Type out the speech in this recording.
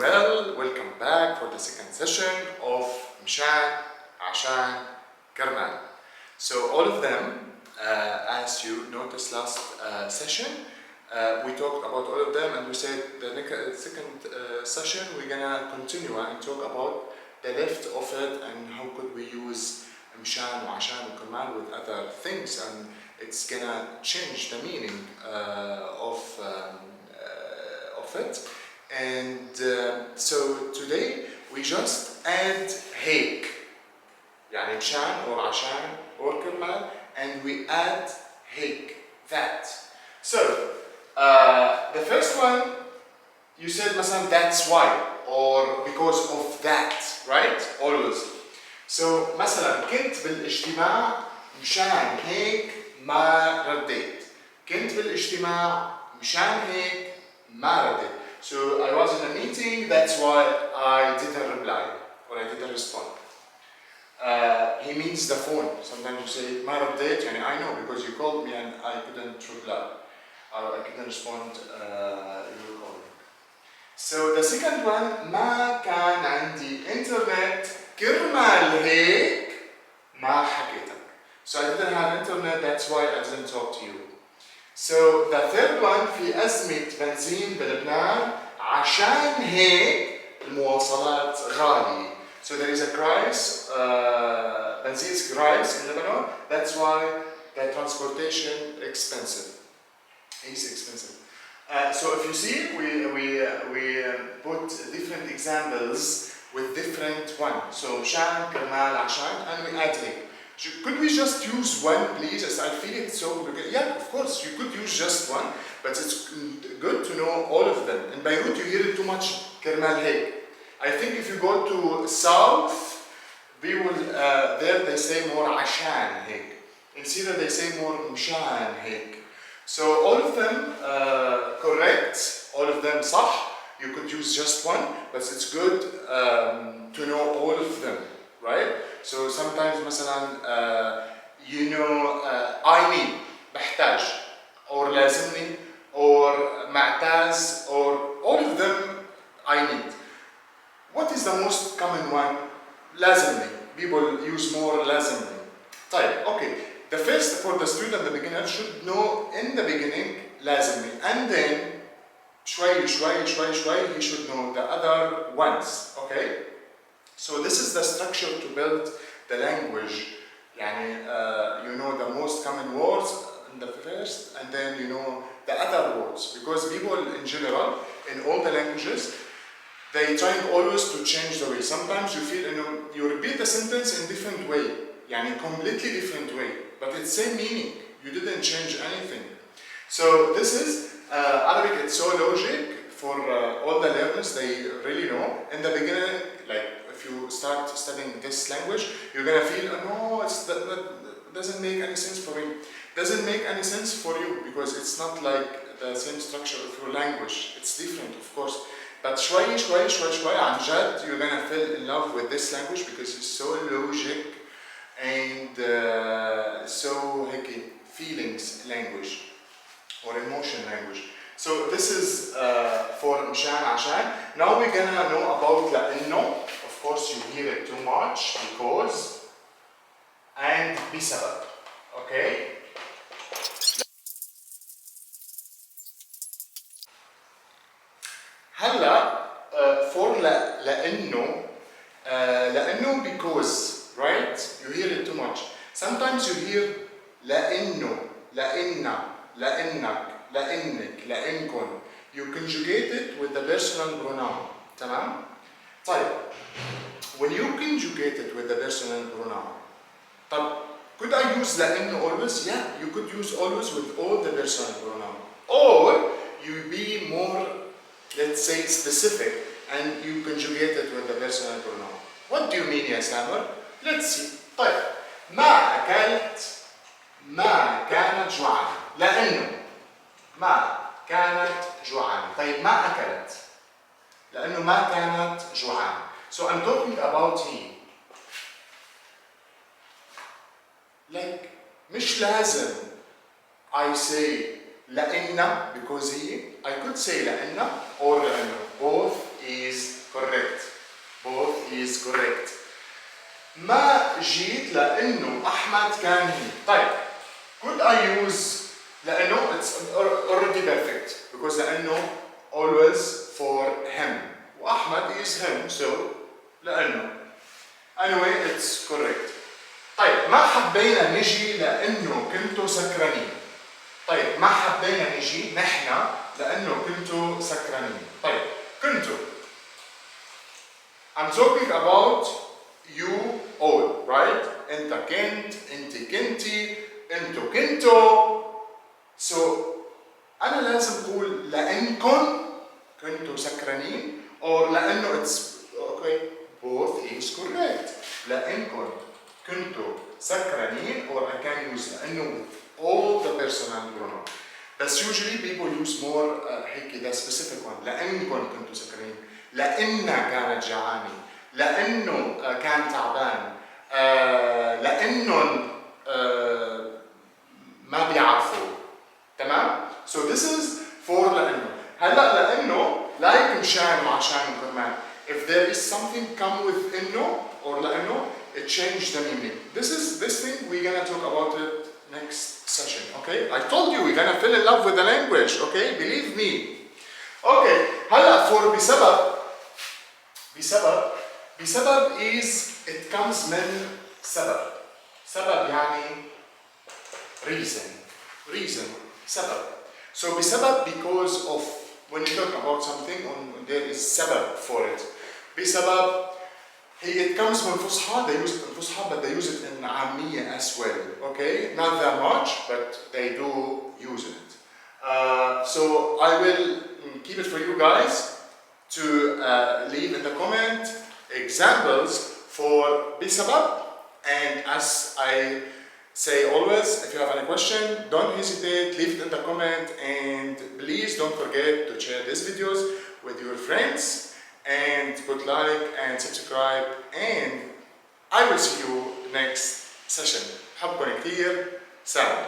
well. Welcome back for the second session of مشان, عشان, كرمال. So all of them, as you noticed last session, we talked about all of them and we said the second session we're gonna continue and talk about the left of it and how could we use مشان وعشان وكرمال with other things, and it's gonna change the meaning of it. And so today we just add هيك, يعني مشان or عشان or كرمال, and we add هيك, that. So the first one you said مثلا that's why or because of that, right? Always. So مثلا كنت بالاجتماع مشان هيك ما رديت. كنت بالاجتماع مشان هيك ما رديت. So I was in a meeting, that's why I didn't reply or I didn't respond. He means the phone. Sometimes you say ما رديت, يعني I know because you called me and I couldn't reply or I couldn't respond your call. So the second one, ما كان عندي internet كرمال هيك ما حكيتك. So I didn't have internet, that's why I didn't talk to you. So the third one, في أزمة بنزين بلبنان عشان هيك المواصلات غالية. So there is a crisis, benzene is crisis in Lebanon, that's why the transportation is expensive. So if you see, we put different examples with different one. So مشان, كرمال, عشان, and we add هيك. Could we just use one, please? As I feel it so. Yeah, of course, you could use just one, but it's good to know all of them. In Beirut, you hear it too much. كرمال هيك. I think if you go to south, people there they say more عشان هيك. In Syria they say more مشان هيك. So all of them correct, all of them صح. You could use just one, but it's good to know all of them, right? So sometimes مثلا you know I need بحتاج or لازمني or معتاز or all of them I need. What is the most common one? لازمني. People use more لازمني. طيب, okay. The first for the student, the beginner should know in the beginning لازمني, and then شوي he should know the other ones, okay? So this is the structure to build the language. يعني you know the most common words in the first, and then you know the other words, because people in general in all the languages they trying always to change the way. Sometimes you feel you repeat the sentence in different way, يعني completely different way, but it's same meaning. You didn't change anything. So this is Arabic. It's so logic for all the learners. They really know in the beginning, like. If you start studying this language, you're gonna feel, no, that doesn't make any sense for me. Doesn't make any sense for you because it's not like the same structure of your language. It's different, of course. But شوي عن جد, you're gonna fall in love with this language because it's so logic and so feelings language or emotion language. So this is for مشان عشان. Now we're gonna know about لأنه. Of course you hear it too much, because and بسبب, okay? هلا for لأنه because, right? You hear it too much. Sometimes you hear لأنه, لأنك, لأنك, لأنكن. You conjugate it with the personal pronoun. تمام؟ طيب, when you conjugate it with the personal pronoun, طب, could I use لأنه always? Yeah, you could use always with all the personal pronoun. Or you be more, let's say, specific and you conjugate it with the personal pronoun. What do you mean, يا سامر? Let's see. طيب, ما أكلت ما كانت جوعانة. لأنه ما كانت جوعانة. طيب, ما أكلت لأنه ما كانت جوعانة. So I'm talking about he. Like, مش لازم I say لأنه because he. I could say لأنه or لأنه. Both is correct. Both is correct. ما جيت لأنه أحمد كان هي. طيب could I use لأنه it's already perfect because لأنه always for him وأحمد is him so لأنه anyway it's correct. طيب ما حبينا نجي لأنه كنتوا سكرانين. طيب ما حبينا نجي نحن لأنه كنتوا سكرانين. طيب كنتوا I'm talking about you all, right? أنت كنت، أنت كنتي، أنتوا كنتوا. So أنا لازم أقول لأنكم كنتوا سكرانين or لأنه it's okay both is correct. لأنكم كنتوا سكرانين or I can use لأنه with all the personal pronoun. But usually people use more هيك the specific one. لأنكم كنتوا سكرانين. لأنها كانت جعانة. لأنه كان تعبان. لأنهم ما بيعرفوا. تمام؟ So this is for لأنه. هلا لأنه like مشان وعشان وكرمال. If there is something come with إنه or لأنه it changed the meaning. This thing we're gonna talk about it next session. Okay? I told you we're gonna fall in love with the language. Okay? Believe me. Okay. هلا for بسبب is it comes من سبب. سبب يعني reason سبب. So بسبب because of when you talk about something there is سبب for it. بسبب it comes من فصحى, they use it in فصحى but they use it in عامية as well. Okay, not that much but they do use it. So I will keep it for you guys to leave in the comment examples for بسبب, and as I say always, if you have any question, don't hesitate, leave it in the comment, and please don't forget to share these videos with your friends and put like and subscribe, and I will see you next session. حبكم كتير. سلام.